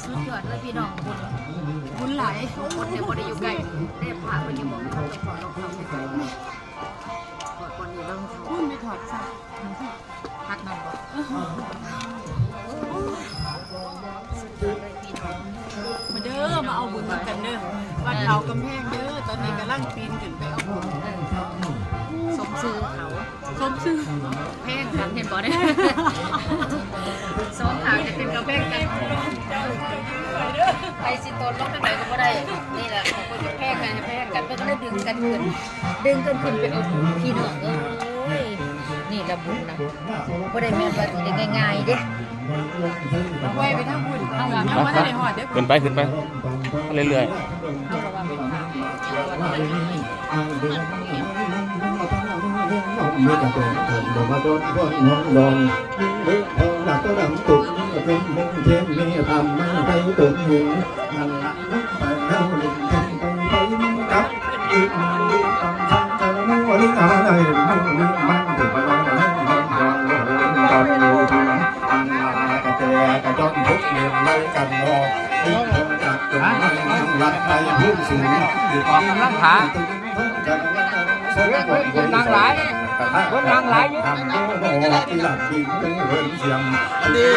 สุดยอดเลยพี่น้องบุญไหลคนเดียวคนได้อยู่ไกลได้ผ่าไปอยู่มองเขาจะขอลองทำให้ใจกดคนนี้บ้างบุญไม่ถอดซะพักนั่งบ่มาเด้อมาเอาบุญกันเด้อวัดเรากำแพงเด้อตอนนี้กำลังปีนขึ้นไปเอาบุญสมซื้อเขา สมชื่อแพงกันเห็นบ่เนี่ยสองขางจะเป็นกระแพงกันไปสิตนล็อกไปไหนก็ไม่ได้นี่แหละของคนจะแพงกันจะแพงกันเพื่อก็ได้ดึงกันขึ้นไปเอาพี่น้องโอ้ยนี่ระบุญนะไม่ได้แม่นว่าสิได้ง่ายๆเด้เอาไว้ไปทั้งบุญเอาหลังเอาไว้ในหอดเด้อขึ้นไปเรื่อยมีกระโดดเถิดมาโดนพวกน้องลองนึกเอาหลักก็ดังตุกเป็นเมืองเทียนมีทำไม่ไปตุกหูนั่นละนึกไปเล่าหนึ่งทำไปกับอีกหนึ่งดีต้องทำใจมั่วลิอะไรมั่วลิมันถึงไปวันนั้นมันยอมเลยตอนอยู่ทางอันลากระเจกระจนทุกเมืองเลยกันรออีกคนจากตรงนั้นลัดไปพื้นสูงอยู่กองกำลังขาคนนางหลายคนนางหลายอยู่ที่หลังดินเป็นเรื่องเสียงดี